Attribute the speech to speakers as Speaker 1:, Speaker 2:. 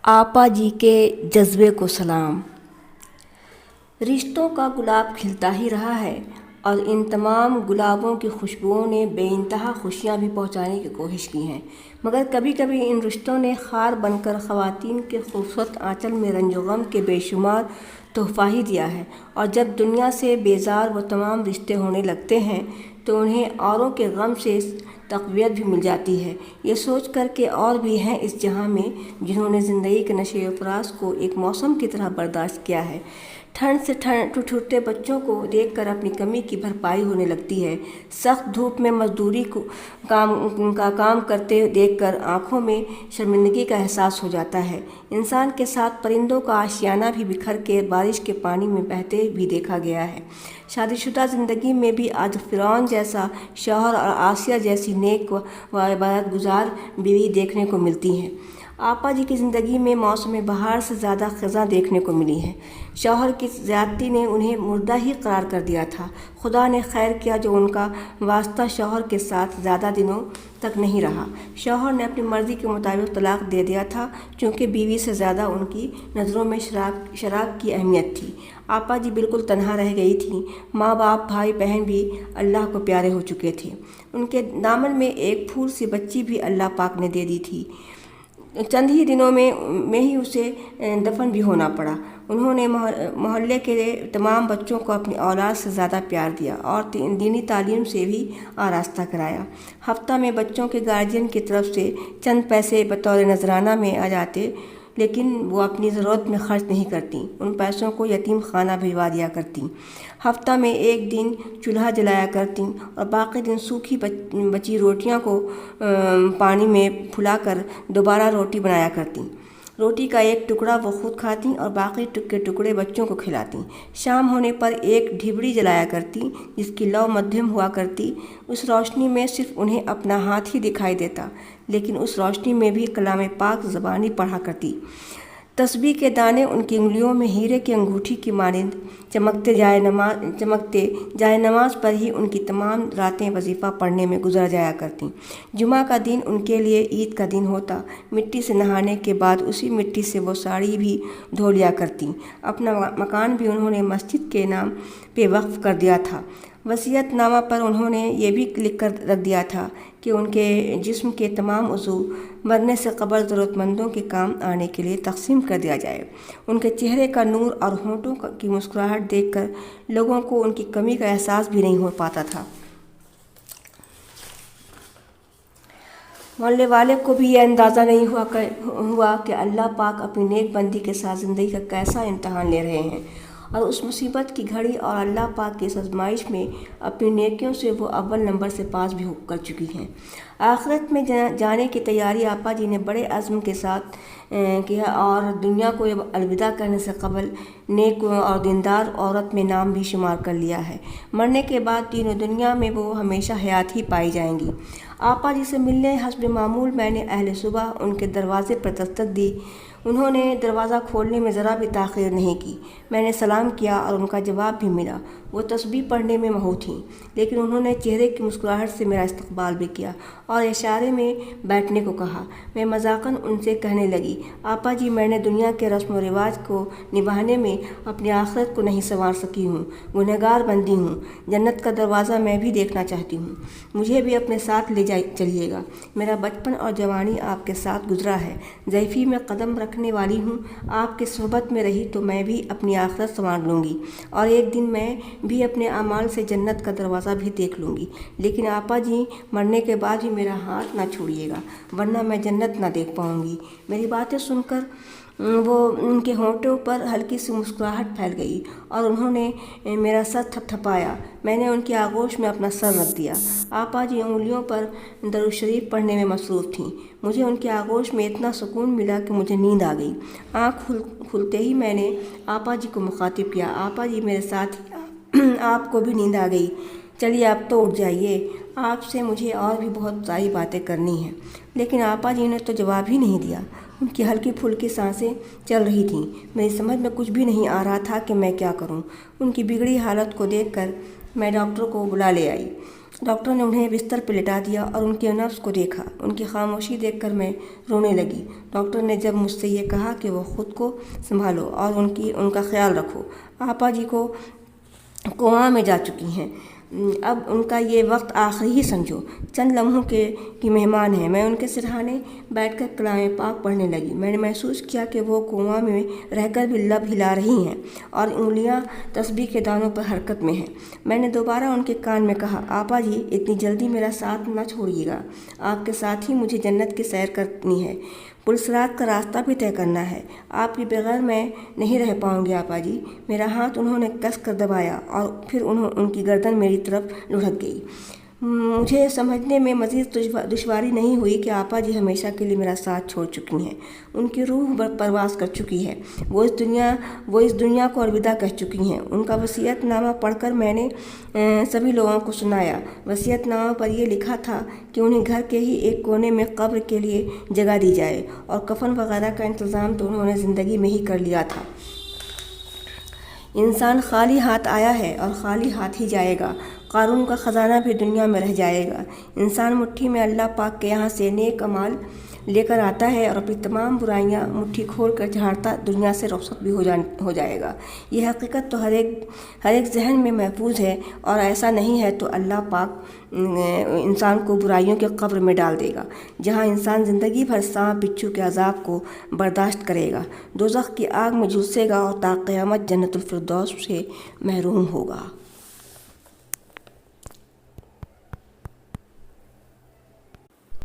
Speaker 1: آپا جی کے جذبے کو سلام۔ رشتوں کا گلاب کھلتا ہی رہا ہے اور ان تمام گلابوں کی خوشبوؤں نے بے انتہا خوشیاں بھی پہنچانے کی کوشش کی ہیں، مگر کبھی کبھی ان رشتوں نے خار بن کر خواتین کے خوبصورت آنچل میں رنج و غم کے بے شمار تحفہ ہی دیا ہے، اور جب دنیا سے بیزار وہ تمام رشتے ہونے لگتے ہیں تو انہیں اوروں کے غم سے تقویت بھی مل جاتی ہے، یہ سوچ کر کہ اور بھی ہیں اس جہاں میں جنہوں نے زندگی کے نشے و فراز کو ایک موسم کی طرح برداشت کیا ہے۔ ٹھنڈ سے ٹھٹھرتے بچوں کو دیکھ کر اپنی کمی کی بھرپائی ہونے لگتی ہے، سخت دھوپ میں مزدوری کو کام کرتے دیکھ کر آنکھوں میں شرمندگی کا احساس ہو جاتا ہے۔ انسان کے ساتھ پرندوں کا آشیانہ بھی بکھر کے بارش کے پانی میں بہتے بھی دیکھا گیا ہے۔ شادی شدہ زندگی میں بھی آج فرعون جیسا شوہر اور آسیہ جیسی نیک و عبادت گزار بیوی دیکھنے کو ملتی ہیں۔ آپا جی کی زندگی میں موسم بہار سے زیادہ خزاں دیکھنے کو ملی ہے۔ شوہر کی زیادتی نے انہیں مردہ ہی قرار کر دیا تھا۔ خدا نے خیر کیا جو ان کا واسطہ شوہر کے ساتھ زیادہ دنوں تک نہیں رہا۔ شوہر نے اپنی مرضی کے مطابق طلاق دے دیا تھا، چونکہ بیوی سے زیادہ ان کی نظروں میں شراب کی اہمیت تھی۔ آپا جی بالکل تنہا رہ گئی تھیں، ماں باپ بھائی بہن بھی اللہ کو پیارے ہو چکے تھے، ان کے دامن میں ایک پھول سی بچی بھی اللہ پاک نے دے دی تھی۔ چند ہی دنوں میں ہی اسے دفن بھی ہونا پڑا۔ انہوں نے محلے کے تمام بچوں کو اپنی اولاد سے زیادہ پیار دیا اور دینی تعلیم سے بھی آراستہ کرایا۔ ہفتہ میں بچوں کے گارجین کی طرف سے چند پیسے بطور نذرانہ میں آ جاتے، لیکن وہ اپنی ضرورت میں خرچ نہیں کرتیں، ان پیسوں کو یتیم خانہ بھجوا دیا کرتیں۔ ہفتہ میں ایک دن چولہا جلایا کرتیں اور باقی دن سوکھی بچی روٹیاں کو پانی میں پھلا کر دوبارہ روٹی بنایا کرتیں۔ روٹی کا ایک ٹکڑا وہ خود کھاتیں اور باقی کے ٹکڑے بچوں کو کھلاتیں۔ شام ہونے پر ایک ڈھبڑی جلایا کرتیں جس کی لو مدھم ہوا کرتی، اس روشنی میں صرف انہیں اپنا ہاتھ ہی دکھائی دیتا، لیکن اس روشنی میں بھی کلام پاک زبانی پڑھا کرتی۔ تسبیح کے دانے ان کی انگلیوں میں ہیرے کی انگوٹھی کی مانند چمکتے جائے نماز پر ہی ان کی تمام راتیں وظیفہ پڑھنے میں گزر جایا کرتیں۔ جمعہ کا دن ان کے لیے عید کا دن ہوتا۔ مٹی سے نہانے کے بعد اسی مٹی سے وہ ساڑی بھی دھو لیا کرتیں۔ اپنا مکان بھی انہوں نے مسجد کے نام پہ وقف کر دیا تھا۔ وصیت نامہ پر انہوں نے یہ بھی لکھ کر رکھ دیا تھا کہ ان کے جسم کے تمام عضو مرنے سے قبل ضرورت مندوں کے کام آنے کے لیے تقسیم کر دیا جائے۔ ان کے چہرے کا نور اور ہونٹوں کی مسکراہٹ دیکھ کر لوگوں کو ان کی کمی کا احساس بھی نہیں ہو پاتا تھا۔ محلے والے کو بھی یہ اندازہ نہیں ہوا کہ اللہ پاک اپنی نیک بندی کے ساتھ زندگی کا کیسا امتحان لے رہے ہیں، اور اس مصیبت کی گھڑی اور اللہ پاک کی اس آزمائش میں اپنی نیکیوں سے وہ اول نمبر سے پاس بھی کر چکی ہیں۔ آخرت میں جانے کی تیاری آپا جی نے بڑے عزم کے ساتھ کیا اور دنیا کو الوداع کرنے سے قبل نیک اور دیندار عورت میں نام بھی شمار کر لیا ہے۔ مرنے کے بعد دین و دنیا میں وہ ہمیشہ حیات ہی پائی جائیں گی۔ آپا جی سے ملنے حسب معمول میں نے اہل صبح ان کے دروازے پر دستک دی۔ انہوں نے دروازہ کھولنے میں ذرا بھی تاخیر نہیں کی۔ میں نے سلام کیا اور ان کا جواب بھی ملا۔ وہ تسبیح پڑھنے میں مہو تھیں، لیکن انہوں نے چہرے کی مسکراہٹ سے میرا استقبال بھی کیا اور اشارے میں بیٹھنے کو کہا۔ میں مذاقاً ان سے کہنے لگی، آپا جی میں نے دنیا کے رسم و رواج کو نبھانے میں اپنی آخرت کو نہیں سنوار سکی ہوں، گنہگار بندی ہوں، جنت کا دروازہ میں بھی دیکھنا چاہتی ہوں، مجھے بھی اپنے ساتھ لے چلیے گا۔ میرا بچپن اور جوانی آپ کے ساتھ گزرا ہے، ضعیفی میں قدم رکھنے والی ہوں، آپ کی صحبت میں رہی تو میں بھی اپنی آخرت سنوار لوں گی اور ایک دن میں بھی اپنے اعمال سے جنت کا دروازہ بھی دیکھ لوں گی، لیکن آپا جی مرنے کے بعد بھی میرا ہاتھ نہ چھوڑیے گا، ورنہ میں جنت نہ دیکھ پاؤں گی۔ میری باتیں سن کر ان کے ہونٹوں پر ہلکی سی مسکراہٹ پھیل گئی اور انہوں نے میرا سر تھپتھپایا۔ میں نے ان کی آغوش میں اپنا سر رکھ دیا۔ آپا جی انگلیوں پر درود شریف پڑھنے میں مصروف تھیں۔ مجھے ان کی آغوش میں اتنا سکون ملا کہ مجھے نیند آ گئی۔ آنکھ کھلتے ہی میں نے آپا جی کو مخاطب کیا، آپا جی میرے ساتھ آپ کو بھی نیند آ گئی، چلیے اب تو اٹھ جائیے، آپ سے مجھے اور بھی بہت ساری باتیں کرنی ہیں۔ لیکن آپا جی نے تو جواب ہی نہیں دیا۔ ان کی ہلکی پھلکی سانسیں چل رہی تھیں۔ میری سمجھ میں کچھ بھی نہیں آ رہا تھا کہ میں کیا کروں۔ ان کی بگڑی حالت کو دیکھ کر میں ڈاکٹر کو بلا لے آئی۔ ڈاکٹر نے انہیں بستر پہ لٹا دیا اور ان کے نبض کو دیکھا۔ ان کی خاموشی دیکھ کر میں رونے لگی۔ ڈاکٹر نے جب مجھ سے یہ کہا کہ وہ خود کو سنبھالو اور ان کا خیال رکھو، آپا جی کو کوما میں جا چکی ہیں، اب ان کا یہ وقت آخری ہی سمجھو، چند لمحوں کی مہمان ہیں۔ میں ان کے سرہانے بیٹھ کر کلام پاک پڑھنے لگی۔ میں نے محسوس کیا کہ وہ کوما میں رہ کر بھی لب ہلا رہی ہیں اور انگلیاں تسبیح کے دانوں پر حرکت میں ہیں۔ میں نے دوبارہ ان کے کان میں کہا، آپا جی اتنی جلدی میرا ساتھ نہ چھوڑیے گا، آپ کے ساتھ ہی مجھے جنت کی سیر کرنی ہے، پلسرات کا راستہ بھی طے کرنا ہے، آپ کے بغیر میں نہیں رہ پاؤں گی آپا جی۔ میرا ہاتھ انہوں نے کس کر دبایا اور پھر ان کی گردن میری طرف لڑھک گئی۔ مجھے سمجھنے میں مزید دشواری نہیں ہوئی کہ آپا جی ہمیشہ کے لیے میرا ساتھ چھوڑ چکی ہیں، ان کی روح پرواز کر چکی ہے، وہ اس دنیا کو الوداع کہہ چکی ہیں۔ ان کا وصیت نامہ پڑھ کر میں نے سبھی لوگوں کو سنایا۔ وصیت نامہ پر یہ لکھا تھا کہ انہیں گھر کے ہی ایک کونے میں قبر کے لیے جگہ دی جائے اور کفن وغیرہ کا انتظام تو انہوں نے زندگی میں ہی کر لیا تھا۔ انسان خالی ہاتھ آیا ہے اور خالی ہاتھ ہی جائے گا، قارون کا خزانہ بھی دنیا میں رہ جائے گا۔ انسان مٹھی میں اللہ پاک کے یہاں سے نیک اعمال لے کر آتا ہے اور اپنی تمام برائیاں مٹھی کھول کر جھاڑتا دنیا سے رخصت بھی ہو جائے گا۔ یہ حقیقت تو ہر ایک ذہن میں محفوظ ہے، اور ایسا نہیں ہے تو اللہ پاک انسان کو برائیوں کے قبر میں ڈال دے گا، جہاں انسان زندگی بھر سانپ بچھو کے عذاب کو برداشت کرے گا، دوزخ کی آگ میں جھلسے گا اور تا قیامت جنت الفردوس سے محروم ہوگا۔